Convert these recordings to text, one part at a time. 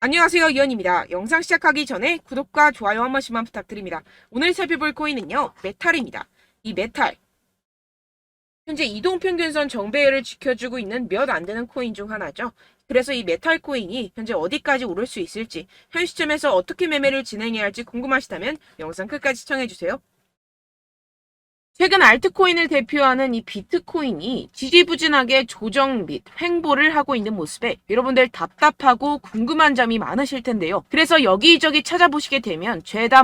안녕하세요, 이현입니다. 영상 시작하기 전에 구독과 좋아요 한 번씩만 부탁드립니다. 오늘 살펴볼 코인은요, 메탈입니다. 이 메탈, 현재 이동평균선 정배열을 지켜주고 있는 몇 안 되는 코인 중 하나죠. 그래서 이 메탈 코인이 현재 어디까지 오를 수 있을지, 현 시점에서 어떻게 매매를 진행해야 할지 궁금하시다면 영상 끝까지 시청해주세요. 최근 알트코인을 대표하는 이 비트코인이 지지부진하게 조정 및 횡보를 하고 있는 모습에 여러분들 답답하고 궁금한 점이 많으실 텐데요. 그래서 여기저기 찾아보시게 되면 죄다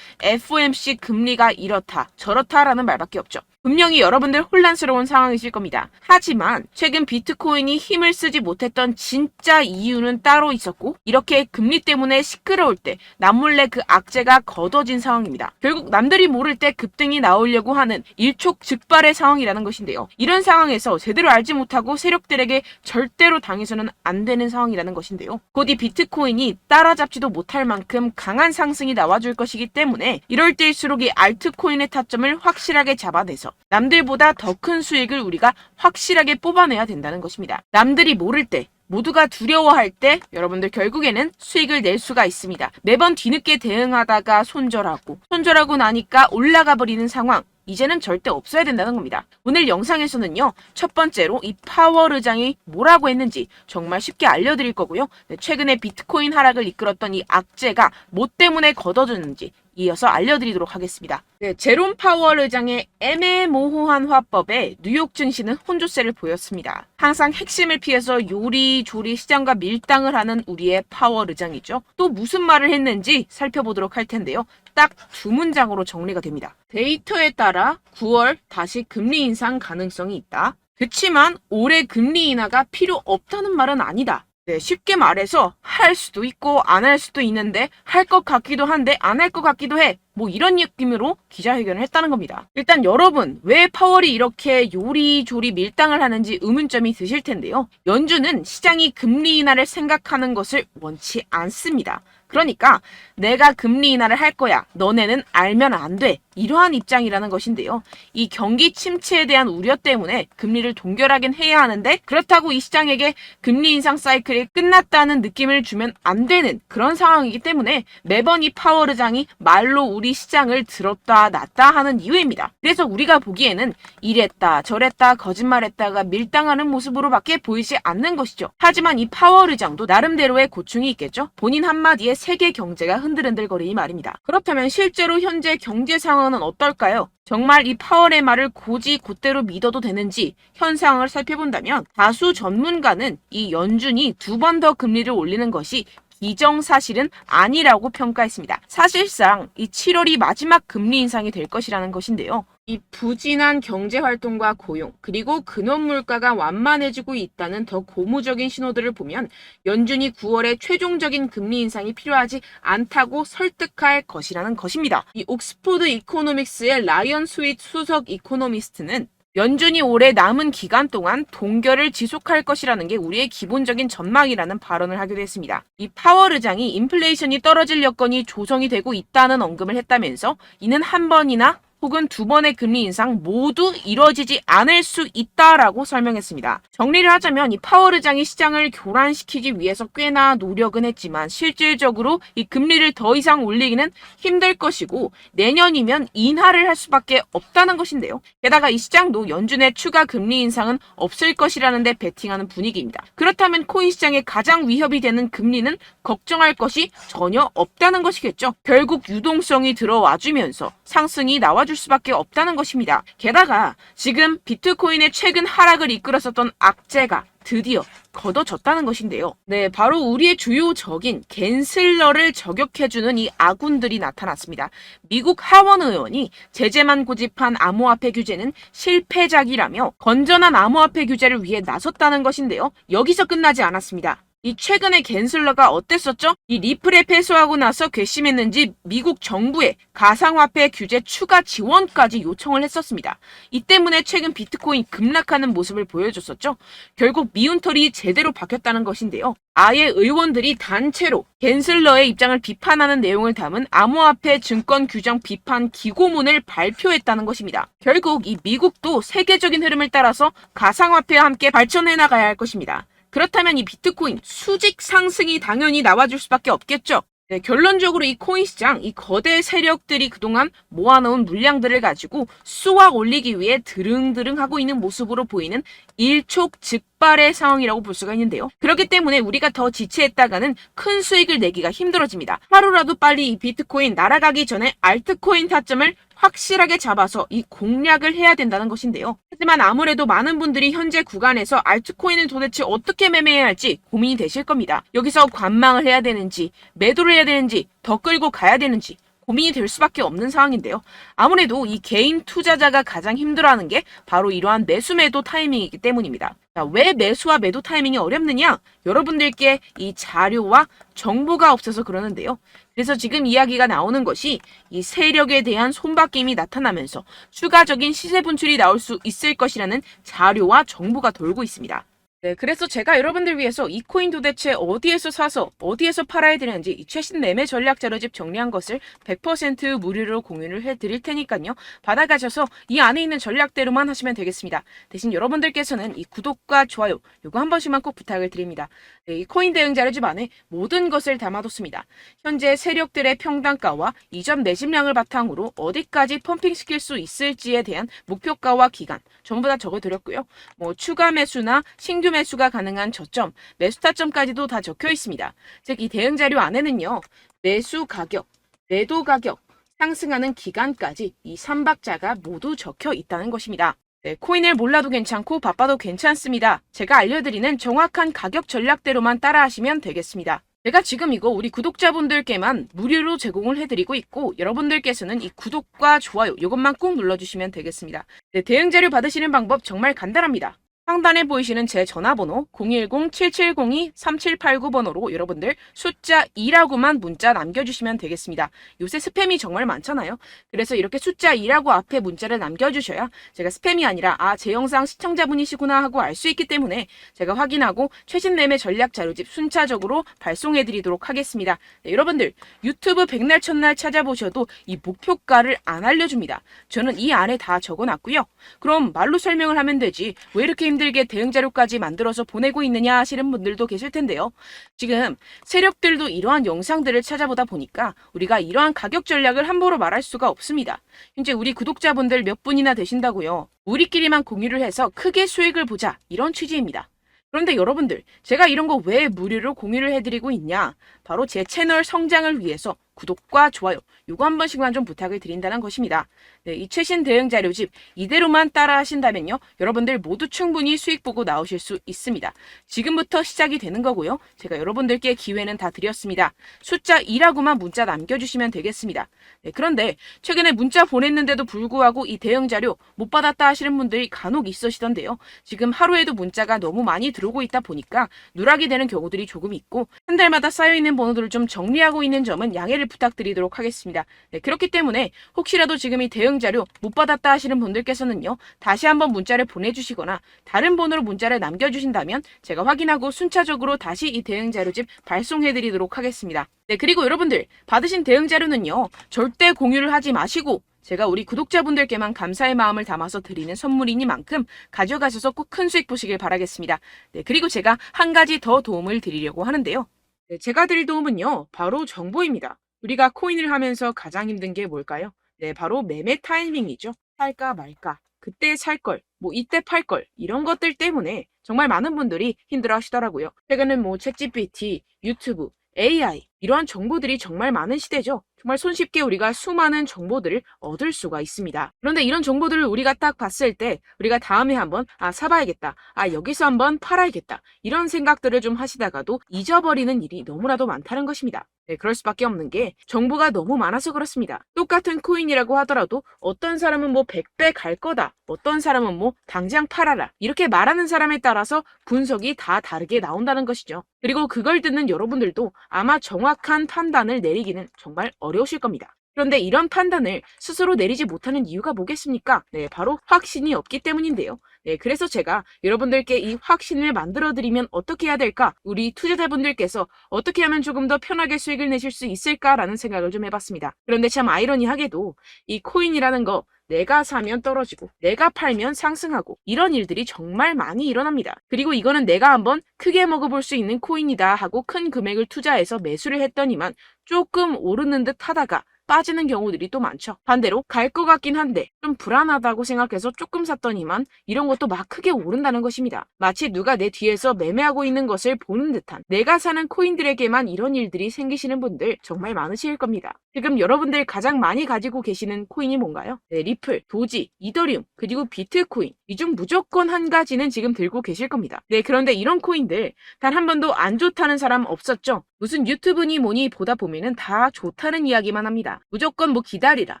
FOMC 금리가 이렇다 저렇다라는 말밖에 없죠. 분명히 여러분들 혼란스러운 상황이실 겁니다. 하지만 최근 비트코인이 힘을 쓰지 못했던 진짜 이유는 따로 있었고, 이렇게 금리 때문에 시끄러울 때 남몰래 그 악재가 걷어진 상황입니다. 결국 남들이 모를 때 급등이 나오려고 하는 일촉즉발의 상황이라는 것인데요. 이런 상황에서 제대로 알지 못하고 세력들에게 절대로 당해서는 안 되는 상황이라는 것인데요. 곧 이 비트코인이 따라잡지도 못할 만큼 강한 상승이 나와줄 것이기 때문에 이럴 때일수록 이 알트코인의 타점을 확실하게 잡아내서 남들보다 더 큰 수익을 우리가 확실하게 뽑아내야 된다는 것입니다. 남들이 모를 때, 모두가 두려워할 때 여러분들 결국에는 수익을 낼 수가 있습니다. 매번 뒤늦게 대응하다가 손절하고 나니까 올라가 버리는 상황, 이제는 절대 없어야 된다는 겁니다. 오늘 영상에서는요, 첫 번째로 이 파월 의장이 뭐라고 했는지 정말 쉽게 알려드릴 거고요. 최근에 비트코인 하락을 이끌었던 이 악재가 뭐 때문에 걷어졌는지 이어서 알려드리도록 하겠습니다. 제롬 파월 의장의 애매모호한 화법에 뉴욕 증시는 혼조세를 보였습니다. 항상 핵심을 피해서 요리조리 시장과 밀당을 하는 우리의 파월 의장이죠. 또 무슨 말을 했는지 살펴보도록 할 텐데요. 딱 두 문장으로 정리가 됩니다. 데이터에 따라 9월 다시 금리 인상 가능성이 있다. 그치만 올해 금리 인하가 필요 없다는 말은 아니다. 쉽게 말해서 할 수도 있고 안 할 수도 있는데 할 것 같기도 한데 안 할 것 같기도 해. 이런 느낌으로 기자회견을 했다는 겁니다. 일단 여러분, 왜 파월이 이렇게 요리조리 밀당을 하는지 의문점이 드실 텐데요. 연준은 시장이 금리 인하를 생각하는 것을 원치 않습니다. 그러니까 내가 금리 인하를 할 거야. 너네는 알면 안 돼. 이러한 입장이라는 것인데요. 이 경기 침체에 대한 우려 때문에 금리를 동결하긴 해야 하는데, 그렇다고 이 시장에게 금리 인상 사이클이 끝났다는 느낌을 주면 안 되는 그런 상황이기 때문에 매번 이 파월 의장이 말로 우리 시장을 들었다 놨다 하는 이유입니다. 그래서 우리가 보기에는 이랬다 저랬다 거짓말했다가 밀당하는 모습으로밖에 보이지 않는 것이죠. 하지만 이 파월 의장도 나름대로의 고충이 있겠죠. 본인 한마디에 세계 경제가 흔들흔들거리니 말입니다. 그렇다면 실제로 현재 경제 상황은 어떨까요? 정말 이 파월의 말을 고지 곧대로 믿어도 되는지 현 상황을 살펴본다면, 다수 전문가는 이 연준이 두 번 더 금리를 올리는 것이 기정사실은 아니라고 평가했습니다. 사실상 이 7월이 마지막 금리 인상이 될 것이라는 것인데요. 이 부진한 경제활동과 고용, 그리고 근원 물가가 완만해지고 있다는 더 고무적인 신호들을 보면 연준이 9월에 최종적인 금리 인상이 필요하지 않다고 설득할 것이라는 것입니다. 이 옥스포드 이코노믹스의 라이언 스윗 수석 이코노미스트는 연준이 올해 남은 기간 동안 동결을 지속할 것이라는 게 우리의 기본적인 전망이라는 발언을 하기도 했습니다. 이 파월 의장이 인플레이션이 떨어질 여건이 조성이 되고 있다는 언급을 했다면서 이는 한 번이나 혹은 두 번의 금리 인상 모두 이뤄지지 않을 수 있다라고 설명했습니다. 정리를 하자면 이 파월 의장이 시장을 교란시키기 위해서 꽤나 노력은 했지만 실질적으로 이 금리를 더 이상 올리기는 힘들 것이고 내년이면 인하를 할 수밖에 없다는 것인데요. 게다가 이 시장도 연준의 추가 금리 인상은 없을 것이라는 데 베팅하는 분위기입니다. 그렇다면 코인 시장에 가장 위협이 되는 금리는 걱정할 것이 전혀 없다는 것이겠죠. 결국 유동성이 들어와주면서 상승이 나와줄 수밖에 없다는 것입니다. 게다가 지금 비트코인의 최근 하락을 이끌었었던 악재가 드디어 걷어졌다는 것인데요. 바로 우리의 주요 적인 갠슬러를 저격해주는 이 아군들이 나타났습니다. 미국 하원 의원이 제재만 고집한 암호화폐 규제는 실패작이라며 건전한 암호화폐 규제를 위해 나섰다는 것인데요. 여기서 끝나지 않았습니다. 이 최근에 갠슬러가 어땠었죠? 이 리플에 패소하고 나서 괘씸했는지 미국 정부에 가상화폐 규제 추가 지원까지 요청을 했었습니다. 이 때문에 최근 비트코인 급락하는 모습을 보여줬었죠. 결국 미운 털이 제대로 박혔다는 것인데요. 아예 의원들이 단체로 갠슬러의 입장을 비판하는 내용을 담은 암호화폐 증권 규정 비판 기고문을 발표했다는 것입니다. 결국 이 미국도 세계적인 흐름을 따라서 가상화폐와 함께 발전해 나가야 할 것입니다. 그렇다면 이 비트코인 수직 상승이 당연히 나와줄 수밖에 없겠죠. 네, 결론적으로 이 코인 시장, 이 거대 세력들이 그동안 모아놓은 물량들을 가지고 쏘아 올리기 위해 드릉드릉 하고 있는 모습으로 보이는 일촉즉발의 상황이라고 볼 수가 있는데요. 그렇기 때문에 우리가 더 지체했다가는 큰 수익을 내기가 힘들어집니다. 하루라도 빨리 이 비트코인 날아가기 전에 알트코인 타점을 확실하게 잡아서 이 공략을 해야 된다는 것인데요. 하지만 아무래도 많은 분들이 현재 구간에서 알트코인을 도대체 어떻게 매매해야 할지 고민이 되실 겁니다. 여기서 관망을 해야 되는지, 매도를 해야 되는지, 더 끌고 가야 되는지 고민이 될 수밖에 없는 상황인데요. 아무래도 이 개인 투자자가 가장 힘들어하는 게 바로 이러한 매수 매도 타이밍이기 때문입니다. 자, 왜 매수와 매도 타이밍이 어렵느냐? 여러분들께 이 자료와 정보가 없어서 그러는데요. 그래서 지금 이야기가 나오는 것이 이 세력에 대한 손바뀜이 나타나면서 추가적인 시세 분출이 나올 수 있을 것이라는 자료와 정보가 돌고 있습니다. 네, 그래서 제가 여러분들 위해서 이 코인 도대체 어디에서 사서 어디에서 팔아야 되는지 이 최신 매매 전략 자료집 정리한 것을 100% 무료로 공유를 해드릴 테니까요. 받아가셔서 이 안에 있는 전략대로만 하시면 되겠습니다. 대신 여러분들께서는 이 구독과 좋아요 요거 한 번씩만 꼭 부탁을 드립니다. 네, 이 코인 대응 자료집 안에 모든 것을 담아뒀습니다. 현재 세력들의 평단가와 이전 매집량을 바탕으로 어디까지 펌핑시킬 수 있을지에 대한 목표가와 기간 전부 다 적어드렸고요. 뭐 추가 매수나 신규 매수가 가능한 저점, 매수 타점까지도 다 적혀 있습니다. 즉 이 대응 자료 안에는요. 매수 가격, 매도 가격, 상승하는 기간까지 이 3박자가 모두 적혀 있다는 것입니다. 네, 코인을 몰라도 괜찮고 바빠도 괜찮습니다. 제가 알려드리는 정확한 가격 전략대로만 따라하시면 되겠습니다. 제가 지금 이거 우리 구독자분들께만 무료로 제공을 해드리고 있고 여러분들께서는 이 구독과 좋아요 이것만 꼭 눌러주시면 되겠습니다. 네, 대응 자료 받으시는 방법 정말 간단합니다. 상단에 보이시는 제 전화번호 010-7702-3789번호로 여러분들 숫자 2라고만 문자 남겨주시면 되겠습니다. 요새 스팸이 정말 많잖아요. 그래서 이렇게 숫자 2라고 앞에 문자를 남겨주셔야 제가 스팸이 아니라 제 영상 시청자분이시구나 하고 알 수 있기 때문에 제가 확인하고 최신 매매 전략 자료집 순차적으로 발송해드리도록 하겠습니다. 네, 여러분들 유튜브 백날 첫날 찾아보셔도 이 목표가를 안 알려줍니다. 저는 이 안에 다 적어놨고요. 그럼 말로 설명을 하면 되지 왜 이렇게 힘들게 대응 자료까지 만들어서 보내고 있느냐 하시는 분들도 계실 텐데요. 지금 세력들도 이러한 영상들을 찾아보다 보니까 우리가 이러한 가격 전략을 함부로 말할 수가 없습니다. 현재 우리 구독자분들 몇 분이나 되신다고요. 우리끼리만 공유를 해서 크게 수익을 보자 이런 취지입니다. 그런데 여러분들 제가 이런 거 왜 무료로 공유를 해드리고 있냐? 바로 제 채널 성장을 위해서 구독과 좋아요 요거 한 번씩만 좀 부탁을 드린다는 것입니다. 네, 이 최신 대응 자료집 이대로만 따라 하신다면요. 여러분들 모두 충분히 수익 보고 나오실 수 있습니다. 지금부터 시작이 되는 거고요. 제가 여러분들께 기회는 다 드렸습니다. 숫자 2라고만 문자 남겨주시면 되겠습니다. 네, 그런데 최근에 문자 보냈는데도 불구하고 이 대응 자료 못 받았다 하시는 분들이 간혹 있으시던데요. 지금 하루에도 문자가 너무 많이 들어오고 있다 보니까 누락이 되는 경우들이 조금 있고 한 달마다 쌓여있는 번호들을 좀 정리하고 있는 점은 양해를 부탁드리도록 하겠습니다. 네, 그렇기 때문에 혹시라도 지금 이 대응 자료 못 받았다 하시는 분들께서는요. 다시 한번 문자를 보내주시거나 다른 번호로 문자를 남겨주신다면 제가 확인하고 순차적으로 다시 이 대응 자료집 발송해드리도록 하겠습니다. 네, 그리고 여러분들 받으신 대응 자료는요. 절대 공유를 하지 마시고 제가 우리 구독자분들께만 감사의 마음을 담아서 드리는 선물이니만큼 가져가셔서 꼭 큰 수익 보시길 바라겠습니다. 네, 그리고 제가 한 가지 더 도움을 드리려고 하는데요. 네, 제가 드릴 도움은요. 바로 정보입니다. 우리가 코인을 하면서 가장 힘든 게 뭘까요? 네, 바로 매매 타이밍이죠. 살까 말까, 그때 살 걸, 뭐 이때 팔 걸, 이런 것들 때문에 정말 많은 분들이 힘들어 하시더라고요. 최근엔 뭐 챗GPT, 유튜브, AI 이러한 정보들이 정말 많은 시대죠. 정말 손쉽게 우리가 수많은 정보들을 얻을 수가 있습니다. 그런데 이런 정보들을 우리가 딱 봤을 때 우리가 다음에 한번 사봐야겠다. 여기서 한번 팔아야겠다. 이런 생각들을 좀 하시다가도 잊어버리는 일이 너무나도 많다는 것입니다. 네, 그럴 수밖에 없는 게 정보가 너무 많아서 그렇습니다. 똑같은 코인이라고 하더라도 어떤 사람은 뭐 100배 갈 거다. 어떤 사람은 뭐 당장 팔아라. 이렇게 말하는 사람에 따라서 분석이 다 다르게 나온다는 것이죠. 그리고 그걸 듣는 여러분들도 아마 정확한 판단을 내리기는 정말 어려우실 겁니다. 그런데 이런 판단을 스스로 내리지 못하는 이유가 뭐겠습니까? 네, 바로 확신이 없기 때문인데요. 네, 그래서 제가 여러분들께 이 확신을 만들어드리면 어떻게 해야 될까? 우리 투자자분들께서 어떻게 하면 조금 더 편하게 수익을 내실 수 있을까라는 생각을 좀 해봤습니다. 그런데 참 아이러니하게도 이 코인이라는 거 내가 사면 떨어지고 내가 팔면 상승하고 이런 일들이 정말 많이 일어납니다. 그리고 이거는 내가 한번 크게 먹어볼 수 있는 코인이다 하고 큰 금액을 투자해서 매수를 했더니만 조금 오르는 듯 하다가 빠지는 경우들이 또 많죠. 반대로 갈 것 같긴 한데 좀 불안하다고 생각해서 조금 샀더니만 이런 것도 막 크게 오른다는 것입니다. 마치 누가 내 뒤에서 매매하고 있는 것을 보는 듯한, 내가 사는 코인들에게만 이런 일들이 생기시는 분들 정말 많으실 겁니다. 지금 여러분들 가장 많이 가지고 계시는 코인이 뭔가요? 네, 리플, 도지, 이더리움, 그리고 비트코인. 이 중 무조건 한 가지는 지금 들고 계실 겁니다. 네, 그런데 이런 코인들 단 한 번도 안 좋다는 사람 없었죠? 무슨 유튜브니 뭐니 보다 보면은 다 좋다는 이야기만 합니다. 무조건 뭐 기다리라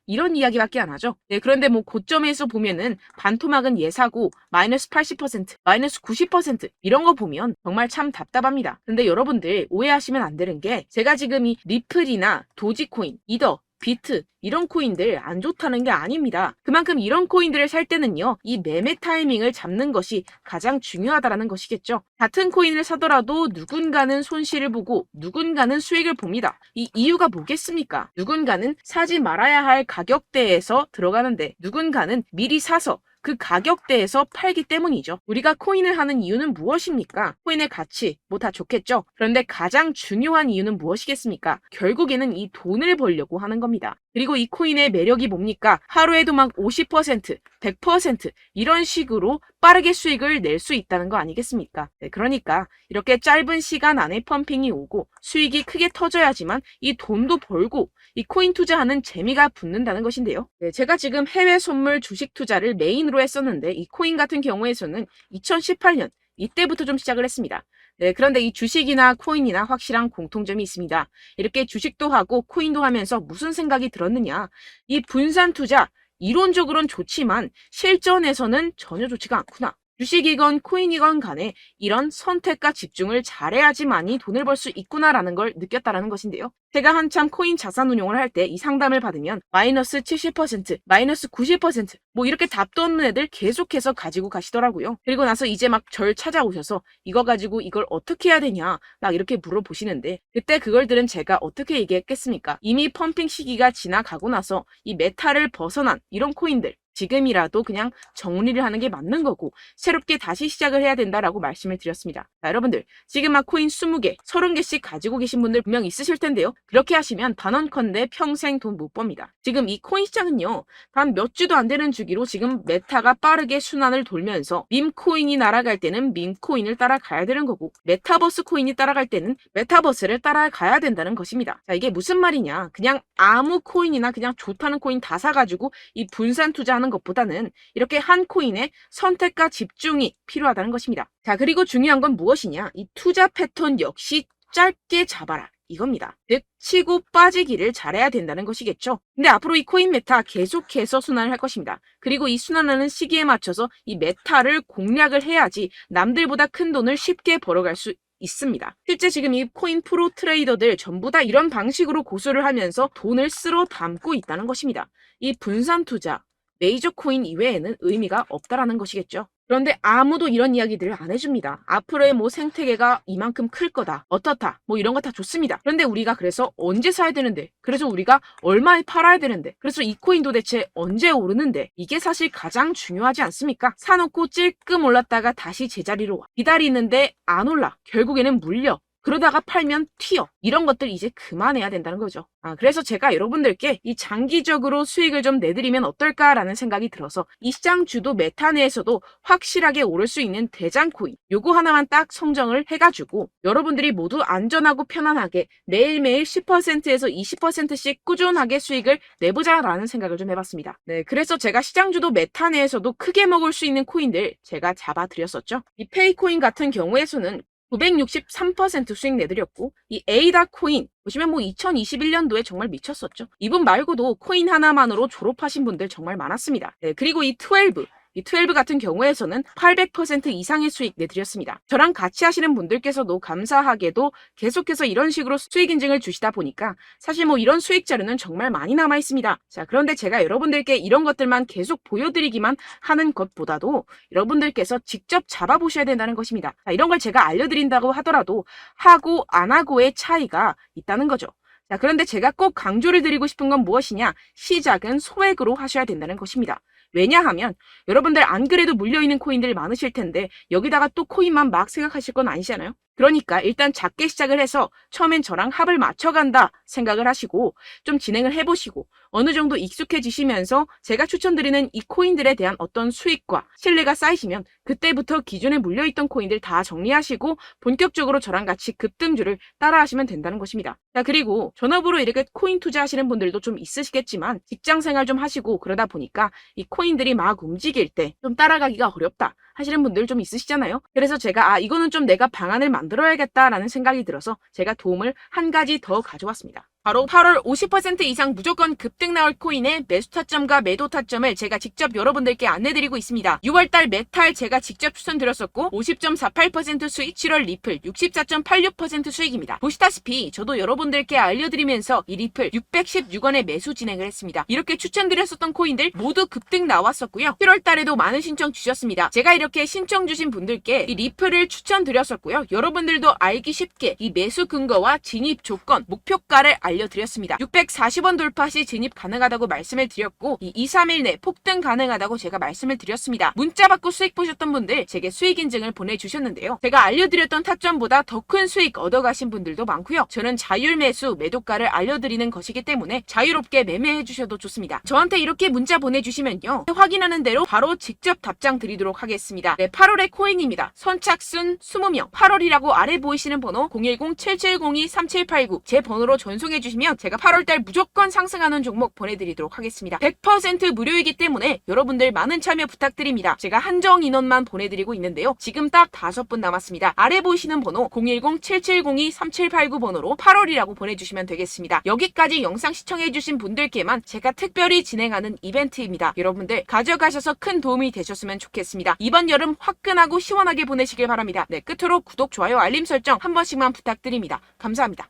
이런 이야기밖에 안 하죠. 네, 그런데 뭐 고점에서 보면은 반토막은 예사고 마이너스 80%, 마이너스 90% 이런 거 보면 정말 참 답답합니다. 근데 여러분들 오해하시면 안 되는 게, 제가 지금 이 리플이나 도지코인, 이더, 비트 이런 코인들 안 좋다는 게 아닙니다. 그만큼 이런 코인들을 살 때는요, 이 매매 타이밍을 잡는 것이 가장 중요하다는 것이겠죠. 같은 코인을 사더라도 누군가는 손실을 보고 누군가는 수익을 봅니다. 이 이유가 뭐겠습니까? 누군가는 사지 말아야 할 가격대에서 들어가는데 누군가는 미리 사서 그 가격대에서 팔기 때문이죠. 우리가 코인을 하는 이유는 무엇입니까? 코인의 가치, 뭐 다 좋겠죠. 그런데 가장 중요한 이유는 무엇이겠습니까? 결국에는 이 돈을 벌려고 하는 겁니다. 그리고 이 코인의 매력이 뭡니까? 하루에도 막 50%, 100% 이런 식으로 빠르게 수익을 낼 수 있다는 거 아니겠습니까? 네, 그러니까 이렇게 짧은 시간 안에 펌핑이 오고 수익이 크게 터져야지만 이 돈도 벌고 이 코인 투자하는 재미가 붙는다는 것인데요. 네, 제가 지금 해외 선물 주식 투자를 메인으로 했었는데 이 코인 같은 경우에서는 2018년 이때부터 좀 시작을 했습니다. 네, 그런데 이 주식이나 코인이나 확실한 공통점이 있습니다. 이렇게 주식도 하고 코인도 하면서 무슨 생각이 들었느냐? 이 분산 투자, 이론적으로는 좋지만 실전에서는 전혀 좋지가 않구나. 주식이건 코인이건 간에 이런 선택과 집중을 잘해야지만이 돈을 벌 수 있구나라는 걸 느꼈다라는 것인데요. 제가 한참 코인 자산 운용을 할 때 이 상담을 받으면 마이너스 70%, 마이너스 90%, 뭐 이렇게 답도 없는 애들 계속해서 가지고 가시더라고요. 그리고 나서 이제 막 절 찾아오셔서 이거 가지고 이걸 어떻게 해야 되냐 막 이렇게 물어보시는데, 그때 그걸 들은 제가 어떻게 얘기했겠습니까? 이미 펌핑 시기가 지나가고 나서 이 메타를 벗어난 이런 코인들, 지금이라도 그냥 정리를 하는 게 맞는 거고 새롭게 다시 시작을 해야 된다라고 말씀을 드렸습니다. 자, 여러분들 지금 막 코인 20개, 30개씩 가지고 계신 분들 분명 있으실 텐데요. 그렇게 하시면 단언컨대 평생 돈 못 법니다. 지금 이 코인 시장은요, 단 몇 주도 안 되는 주기로 지금 메타가 빠르게 순환을 돌면서 밈코인이 날아갈 때는 밈코인을 따라가야 되는 거고, 메타버스 코인이 따라갈 때는 메타버스를 따라가야 된다는 것입니다. 자, 이게 무슨 말이냐? 그냥 아무 코인이나 그냥 좋다는 코인 다 사가지고 이 분산 투자하는 것보다는 이렇게 한 코인에 선택과 집중이 필요하다는 것입니다. 자, 그리고 중요한 건 무엇이냐? 이 투자 패턴 역시 짧게 잡아라 이겁니다. 즉 치고 빠지기를 잘해야 된다는 것이겠죠. 근데 앞으로 이 코인 메타 계속해서 순환을 할 것입니다. 그리고 이 순환하는 시기에 맞춰서 이 메타를 공략을 해야지 남들보다 큰 돈을 쉽게 벌어갈 수 있습니다. 실제 지금 이 코인 프로 트레이더들 전부 다 이런 방식으로 고수를 하면서 돈을 쓸어 담고 있다는 것입니다. 이 분산 투자, 메이저 코인 이외에는 의미가 없다라는 것이겠죠. 그런데 아무도 이런 이야기들을 안 해줍니다. 앞으로의 뭐 생태계가 이만큼 클 거다, 어떻다, 뭐 이런 거 다 좋습니다. 그런데 우리가 그래서 언제 사야 되는데, 그래서 우리가 얼마에 팔아야 되는데, 그래서 이 코인 도대체 언제 오르는데, 이게 사실 가장 중요하지 않습니까? 사놓고 찔끔 올랐다가 다시 제자리로 와. 기다리는데 안 올라. 결국에는 물려. 그러다가 팔면 튀어. 이런 것들 이제 그만해야 된다는 거죠. 그래서 제가 여러분들께 이 장기적으로 수익을 좀 내드리면 어떨까라는 생각이 들어서 이 시장 주도 메타 내에서도 확실하게 오를 수 있는 대장 코인, 요거 하나만 딱 선정을 해가지고 여러분들이 모두 안전하고 편안하게 매일매일 10%에서 20%씩 꾸준하게 수익을 내보자라는 생각을 좀 해봤습니다. 네, 그래서 제가 시장 주도 메타 내에서도 크게 먹을 수 있는 코인들 제가 잡아드렸었죠. 이 페이코인 같은 경우에서는 963% 수익 내드렸고, 이 에이다 코인 보시면 뭐 2021년도에 정말 미쳤었죠. 이분 말고도 코인 하나만으로 졸업하신 분들 정말 많았습니다. 네, 그리고 이 12 같은 경우에서는 800% 이상의 수익 내드렸습니다. 저랑 같이 하시는 분들께서도 감사하게도 계속해서 이런 식으로 수익 인증을 주시다 보니까 사실 뭐 이런 수익 자료는 정말 많이 남아 있습니다. 자, 그런데 제가 여러분들께 이런 것들만 계속 보여드리기만 하는 것보다도 여러분들께서 직접 잡아보셔야 된다는 것입니다. 자, 이런 걸 제가 알려드린다고 하더라도 하고 안 하고의 차이가 있다는 거죠. 자, 그런데 제가 꼭 강조를 드리고 싶은 건 무엇이냐? 시작은 소액으로 하셔야 된다는 것입니다. 왜냐하면 여러분들 안 그래도 물려있는 코인들 많으실 텐데 여기다가 또 코인만 막 생각하실 건 아니잖아요. 그러니까 일단 작게 시작을 해서 처음엔 저랑 합을 맞춰간다 생각을 하시고 좀 진행을 해보시고 어느 정도 익숙해지시면서 제가 추천드리는 이 코인들에 대한 어떤 수익과 신뢰가 쌓이시면 그때부터 기존에 물려있던 코인들 다 정리하시고 본격적으로 저랑 같이 급등주를 따라하시면 된다는 것입니다. 자, 그리고 전업으로 이렇게 코인 투자하시는 분들도 좀 있으시겠지만 직장생활 좀 하시고 그러다 보니까 이 코인들이 막 움직일 때 좀 따라가기가 어렵다 하시는 분들 좀 있으시잖아요. 그래서 제가 이거는 좀 내가 방안을 만들어야겠다라는 생각이 들어서 제가 도움을 한 가지 더 가져왔습니다. 바로 8월 50% 이상 무조건 급등 나올 코인의 매수 타점과 매도 타점을 제가 직접 여러분들께 안내드리고 있습니다. 6월달 메탈 제가 직접 추천드렸었고 50.48% 수익, 7월 리플 64.86% 수익입니다. 보시다시피 저도 여러분들께 알려드리면서 이 리플 616원에 매수 진행을 했습니다. 이렇게 추천드렸었던 코인들 모두 급등 나왔었고요. 7월달에도 많은 신청 주셨습니다. 제가 이렇게 신청 주신 분들께 이 리플을 추천드렸었고요. 여러분들도 알기 쉽게 이 매수 근거와 진입 조건, 목표가를 알려드렸습니다. 640원 돌파 시 진입 가능하다고 말씀을 드렸고 이 2-3일 내 폭등 가능하다고 제가 말씀을 드렸습니다. 문자 받고 수익 보셨던 분들 제게 수익 인증을 보내주셨는데요. 제가 알려드렸던 타점보다 더 큰 수익 얻어가신 분들도 많고요. 저는 자율 매수 매도가를 알려드리는 것이기 때문에 자유롭게 매매해 주셔도 좋습니다. 저한테 이렇게 문자 보내주시면요. 확인하는 대로 바로 직접 답장 드리도록 하겠습니다. 네, 8월의 코인입니다. 선착순 20명 8월이라고 아래 보이시는 번호 010-7702-3789 제 번호로 전송해 주시면 제가 8월달 무조건 상승하는 종목 보내드리도록 하겠습니다. 100% 무료이기 때문에 여러분들 많은 참여 부탁드립니다. 제가 한정 인원만 보내드리고 있는데요. 지금 딱 5분 남았습니다. 아래 보이시는 번호 010-7702-3789 번호로 8월이라고 보내주시면 되겠습니다. 여기까지 영상 시청해주신 분들께만 제가 특별히 진행하는 이벤트입니다. 여러분들 가져가셔서 큰 도움이 되셨으면 좋겠습니다. 이번 여름 화끈하고 시원하게 보내시길 바랍니다. 네, 끝으로 구독, 좋아요, 알림 설정 한 번씩만 부탁드립니다. 감사합니다.